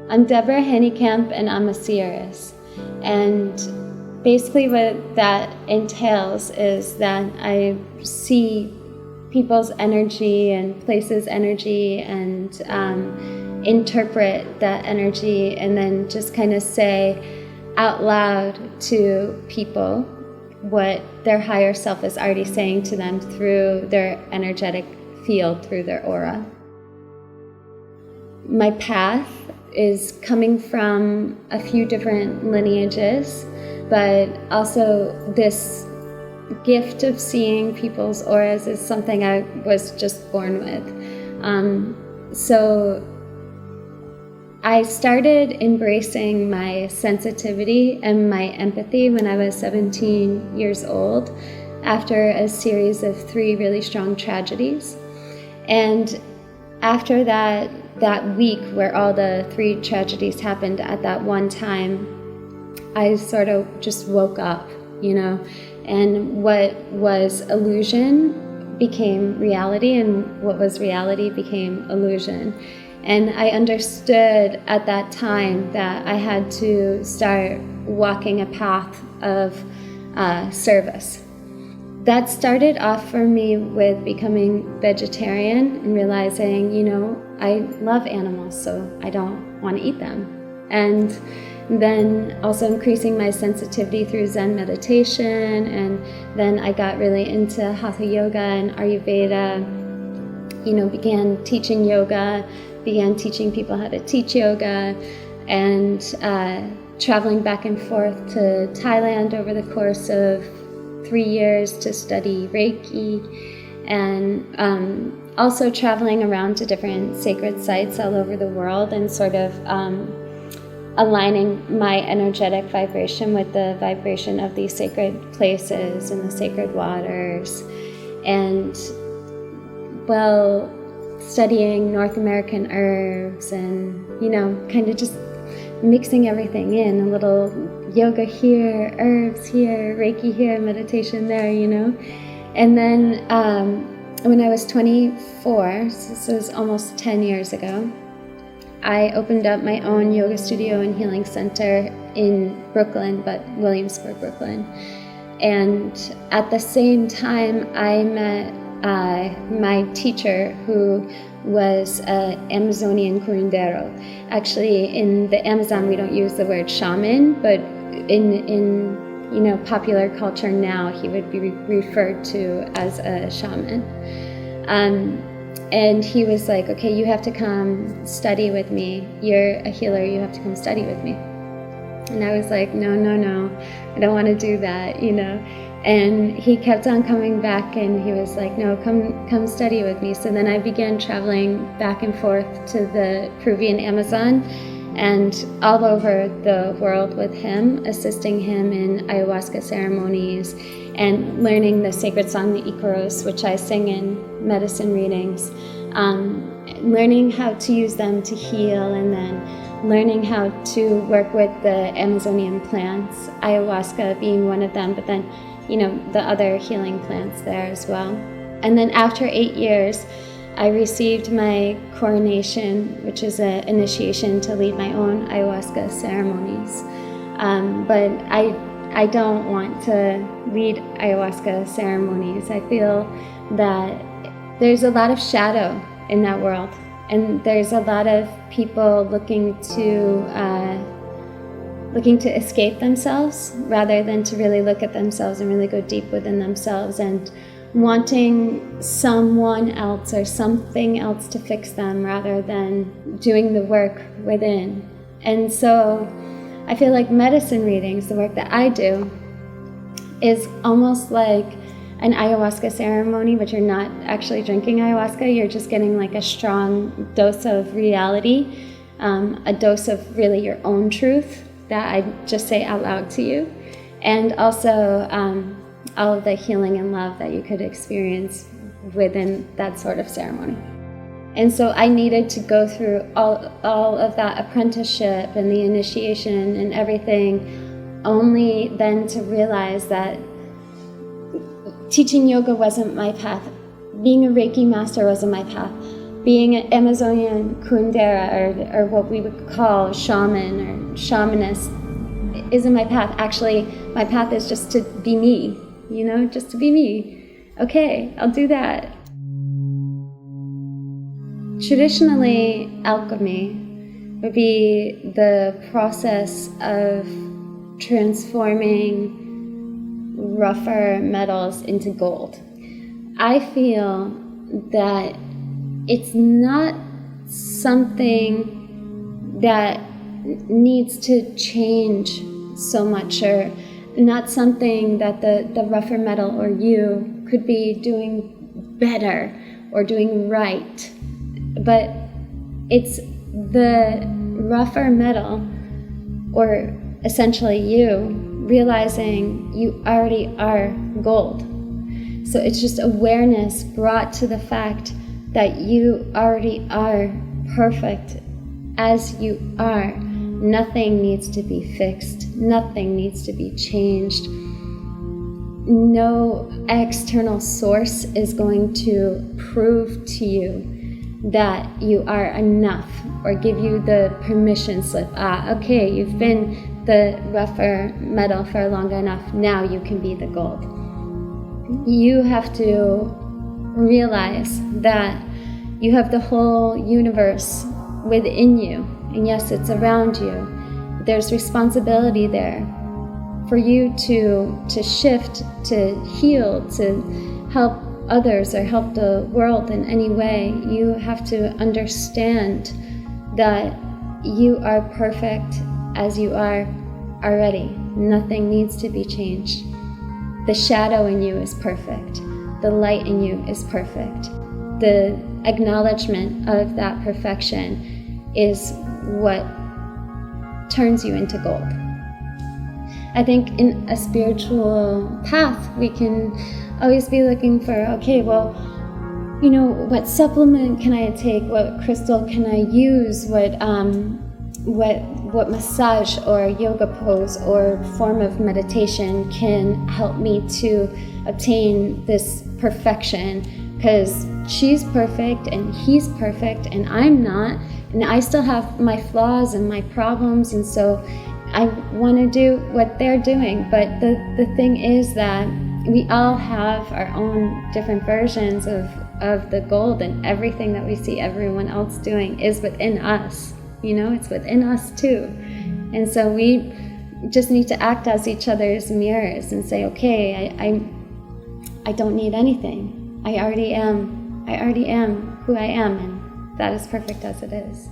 I'm Deborah Hanekamp, and I'm a Seeress. And basically what that entails is that I see people's energy and places' energy and interpret that energy, and then just kind of say out loud to people what their higher self is already saying to them through their energetic field, through their aura. My path is coming from a few different lineages, but also this gift of seeing people's auras is something I was just born with. So I started embracing my sensitivity and my empathy when I was 17 years old, after a series of 3 really strong tragedies. And after that week where all the 3 tragedies happened at that one time, I sort of just woke up, and what was illusion became reality, and what was reality became illusion. And I understood at that time that I had to start walking a path of service. That started off for me with becoming vegetarian and realizing, I love animals, so I don't want to eat them. And then also increasing my sensitivity through Zen meditation, and then I got really into Hatha Yoga and Ayurveda, began teaching yoga, began teaching people how to teach yoga, and traveling back and forth to Thailand over the course of 3 years to study Reiki, and also traveling around to different sacred sites all over the world and sort of aligning my energetic vibration with the vibration of these sacred places and the sacred waters, and studying North American herbs and, kind of just mixing everything in, a little yoga here, herbs here, Reiki here, meditation there, And then when I was 24, so this was almost 10 years ago, I opened up my own yoga studio and healing center in Brooklyn, but Williamsburg, Brooklyn. And at the same time, I met my teacher, who was an Amazonian curandero. Actually, in the Amazon, we don't use the word shaman, but in popular culture now, he would be referred to as a shaman. And he was like, okay, you have to come study with me. You're a healer, you have to come study with me. And I was like, no, I don't want to do that, And he kept on coming back, and he was like, no, come study with me. So then I began traveling back and forth to the Peruvian Amazon and all over the world with him, assisting him in ayahuasca ceremonies and learning the sacred song, the Icaros, which I sing in medicine readings, learning how to use them to heal, and then learning how to work with the Amazonian plants, ayahuasca being one of them, but then the other healing plants there as well. And then after 8 years, I received my coronation, which is an initiation to lead my own ayahuasca ceremonies. But I don't want to lead ayahuasca ceremonies. I feel that there's a lot of shadow in that world, and there's a lot of people looking to escape themselves rather than to really look at themselves and really go deep within themselves, and wanting someone else or something else to fix them rather than doing the work within. And so I feel like medicine readings, the work that I do, is almost like an ayahuasca ceremony, but you're not actually drinking ayahuasca. You're just getting like a strong dose of reality, a dose of really your own truth that I just say out loud to you, and also all of the healing and love that you could experience within that sort of ceremony. And so I needed to go through all of that apprenticeship and the initiation and everything, only then to realize that teaching yoga wasn't my path, being a Reiki master wasn't my path, being an Amazonian kundera, or what we would call shaman or shamanist, isn't my path. Actually, my path is just to be me, just to be me. Okay, I'll do that. Traditionally, alchemy would be the process of transforming rougher metals into gold. I feel that it's not something that needs to change so much, or not something that the rougher metal or you could be doing better or doing right. But it's the rougher metal, or essentially you, realizing you already are gold. So it's just awareness brought to the fact that you already are perfect as you are. Nothing needs to be fixed. Nothing needs to be changed. No external source is going to prove to you that you are enough, or give you the permission slip. Okay, you've been the rougher metal for long enough, now you can be the gold. You have to realize that you have the whole universe within you, and yes, it's around you. There's responsibility there for you to shift, to heal, to help others or help the world in any way. You have to understand that you are perfect as you are already. Nothing needs to be changed. The shadow in you is perfect. The light in you is perfect. The acknowledgement of that perfection is what turns you into gold. I think in a spiritual path, we can always be looking for, okay, well, what supplement can I take? What crystal can I use? What massage or yoga pose or form of meditation can help me to obtain this perfection? Because she's perfect and he's perfect and I'm not, and I still have my flaws and my problems, and so I want to do what they're doing. But the thing is that we all have our own different versions of the gold, and everything that we see everyone else doing is within us. It's within us too. And so we just need to act as each other's mirrors and say, okay, I don't need anything. I already am who I am, and that is perfect as it is.